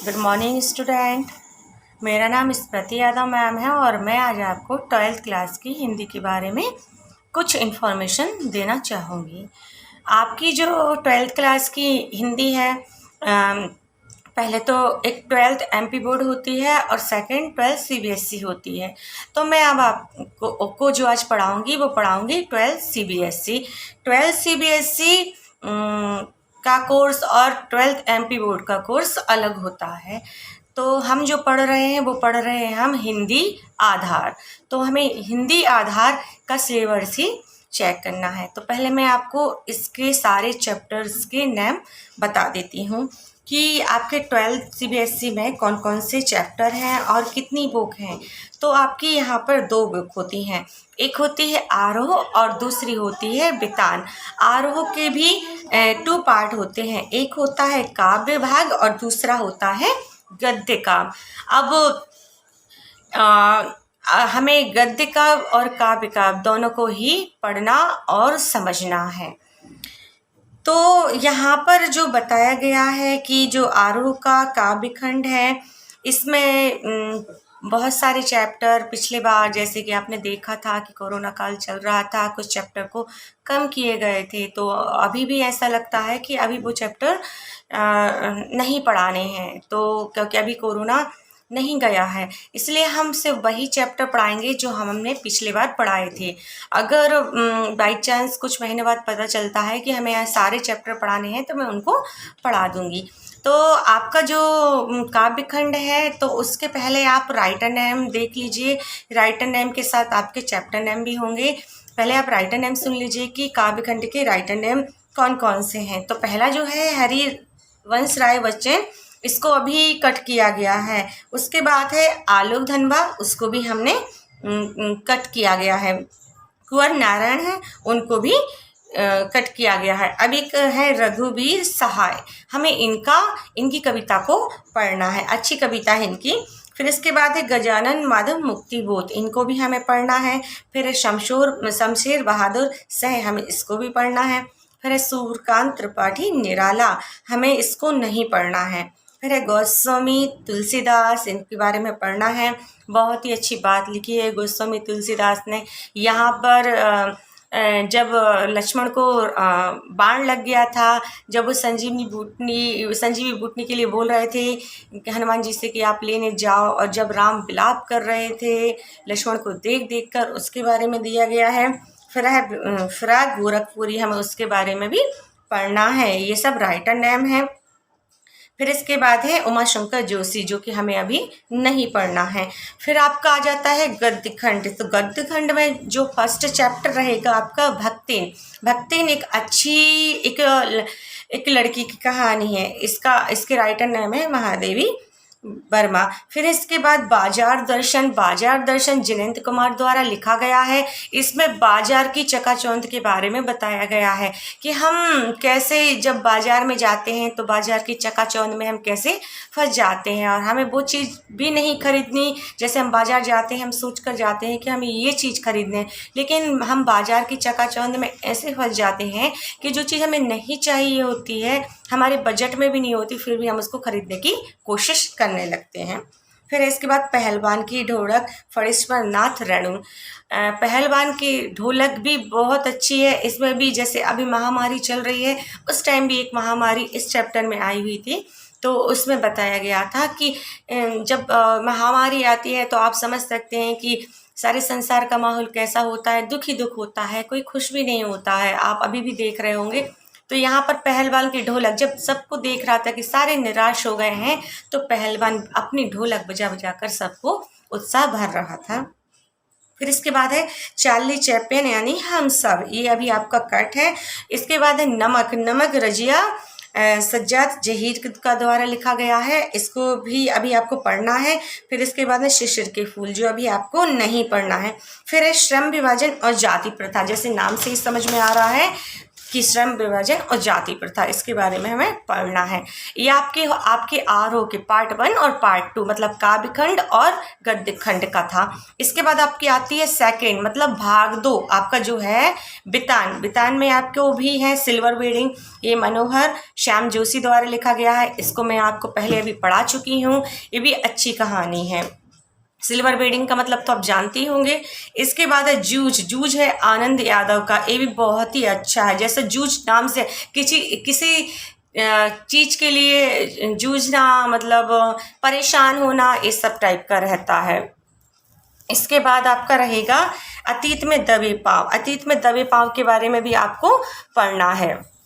Good morning student. मेरा नाम स्मृति Yadav ma'am है और मैं आज आपको 12th क्लास की हिंदी के बारे में कुछ इन्फॉर्मेशन देना चाहूँगी। आपकी जो 12th क्लास की हिंदी है, पहले तो एक 12th एमपी बोर्ड होती है और सेकंड 12th सीबीएसई होती है। तो मैं अब आपको जो आज पढ़ाऊँगी वो पढ़ाऊँगी 12th सीबीएसई। 12th सीबीएसई का कोर्स और 12th एमपी बोर्ड का कोर्स अलग होता है। तो हम जो पढ़ रहे हैं वो पढ़ रहे हैं हम हिंदी आधार। तो हमें हिंदी आधार का सिलेबस ही चेक करना है। तो पहले मैं आपको इसके सारे चैप्टर्स के नाम बता देती हूँ कि आपके 12th सीबीएसई में कौन कौन से चैप्टर हैं और कितनी बुक हैं। तो आपकी यहाँ पर 2 बुक होती हैं, एक होती है आरोह और दूसरी होती है बितान। आरोह के भी 2 पार्ट होते हैं, एक होता है काव्य भाग और दूसरा होता है गद्य काव्य। अब हमें गद्य काव्य और काव्य काव्य दोनों को ही पढ़ना और समझना है। तो यहाँ पर जो बताया गया है कि जो आरोह का काव्य खंड है, इसमें बहुत सारे चैप्टर पिछले बार जैसे कि आपने देखा था कि कोरोना काल चल रहा था, कुछ चैप्टर को कम किए गए थे। तो अभी भी ऐसा लगता है कि अभी वो चैप्टर नहीं पढ़ाने हैं, तो क्योंकि अभी कोरोना नहीं गया है, इसलिए हम सिर्फ वही चैप्टर पढ़ाएंगे जो हमने पिछले बार पढ़ाए थे। अगर बाई चांस कुछ महीने बाद पता चलता है कि हमें सारे चैप्टर पढ़ाने हैं तो मैं उनको पढ़ा दूँगी। तो आपका जो काव्य खंड है तो उसके पहले आप राइटर नेम देख लीजिए, राइटर नेम के साथ आपके चैप्टर नेम भी होंगे। पहले आप राइटर नेम सुन लीजिए कि काव्य खंड के राइटर नेम कौन कौन से हैं। तो पहला जो है हरिवंश राय बच्चन, इसको अभी कट किया गया है। उसके बाद है आलोक धनबा, उसको भी हमने कट किया गया है। कुंवर नारायण है, उनको भी कट किया गया है। अब एक है रघुवीर सहाय, हमें इनकी कविता को पढ़ना है, अच्छी कविता है इनकी। फिर इसके बाद है गजानन माधव मुक्तिबोध, इनको भी हमें पढ़ना है। फिर है शमशेर बहादुर सह, हमें इसको भी पढ़ना है। फिर है सूर्यकांत त्रिपाठी निराला, हमें इसको नहीं पढ़ना है। फिर है गोस्वामी तुलसीदास, इनके बारे में पढ़ना है। बहुत ही अच्छी बात लिखी है गोस्वामी तुलसीदास ने। यहाँ पर जब लक्ष्मण को बाण लग गया था, जब वो संजीवनी बूटनी के लिए बोल रहे थे हनुमान जी से कि आप लेने जाओ, और जब राम विलाप कर रहे थे लक्ष्मण को देख देख कर, उसके बारे में दिया गया है। फिर है फिराक गोरखपुरी, हमें उसके बारे में भी पढ़ना है। ये सब राइटर नेम है। फिर इसके बाद है उमाशंकर जोशी, जो कि हमें अभी नहीं पढ़ना है। फिर आपका आ जाता है गद्य खंड। तो गद्य खंड में जो फर्स्ट चैप्टर रहेगा आपका भक्तिन। भक्तिन एक अच्छी एक लड़की की कहानी है, इसके राइटर नेम है महादेवी वर्मा। फिर इसके बाद बाजार दर्शन जिनेंद्र कुमार द्वारा लिखा गया है। इसमें बाजार की चकाचौंध के बारे में बताया गया है कि हम कैसे जब बाजार में जाते हैं तो बाजार की चकाचौंध में हम कैसे फंस जाते हैं और हमें वो चीज़ भी नहीं खरीदनी। जैसे हम बाजार जाते हैं, हम सोच कर जाते हैं कि हमें ये चीज़ खरीदनी है, लेकिन हम बाजार की चकाचौंध में ऐसे फंस जाते हैं कि जो चीज़ हमें नहीं चाहिए होती है, हमारे बजट में भी नहीं होती, फिर भी हम उसको खरीदने की कोशिश करने लगते हैं। फिर इसके बाद पहलवान की ढोलक फणीश्वर नाथ रेणु। पहलवान की ढोलक भी बहुत अच्छी है। इसमें भी जैसे अभी महामारी चल रही है, उस टाइम भी एक महामारी इस चैप्टर में आई हुई थी, तो उसमें बताया गया था कि जब महामारी आती है तो आप समझ सकते हैं कि सारे संसार का माहौल कैसा होता है, दुख ही दुख होता है, कोई खुश भी नहीं होता है। आप अभी भी देख रहे होंगे। तो यहाँ पर पहलवान की ढोलक जब सबको देख रहा था कि सारे निराश हो गए हैं, तो पहलवान अपनी ढोलक बजा बजा कर सबको उत्साह भर रहा था। फिर इसके बाद है चार्ली चैप्लिन यानी हम सब, ये अभी आपका कट है। इसके बाद है नमक रजिया सज्जाद जहीर का द्वारा लिखा गया है, इसको भी अभी आपको पढ़ना है। फिर इसके बाद है शिशिर के फूल, जो अभी आपको नहीं पढ़ना है। फिर है श्रम विभाजन और जाति प्रथा, जैसे नाम से ही समझ में आ रहा है कि श्रम विभाजन और जाति प्रथा, इसके बारे में हमें पढ़ना है। ये आपके आरोह के पार्ट 1 और पार्ट 2 मतलब काव्य खंड और गद्य खंड का था। इसके बाद आपकी आती है सेकंड मतलब भाग 2 आपका जो है बितान। बितान में आपको भी है सिल्वर बीडिंग, ये मनोहर श्याम जोशी द्वारा लिखा गया है। इसको मैं आपको पहले अभी पढ़ा चुकी हूँ, ये भी अच्छी कहानी है। सिल्वर बीडिंग का मतलब तो आप जानते ही होंगे। इसके बाद है जूझ। जूझ है आनंद यादव का, ये भी बहुत ही अच्छा है। जैसे जूझ नाम से किसी चीज के लिए जूझना मतलब परेशान होना, इस सब टाइप का रहता है। इसके बाद आपका रहेगा अतीत में दबे पांव। अतीत में दबे पांव के बारे में भी आपको पढ़ना है।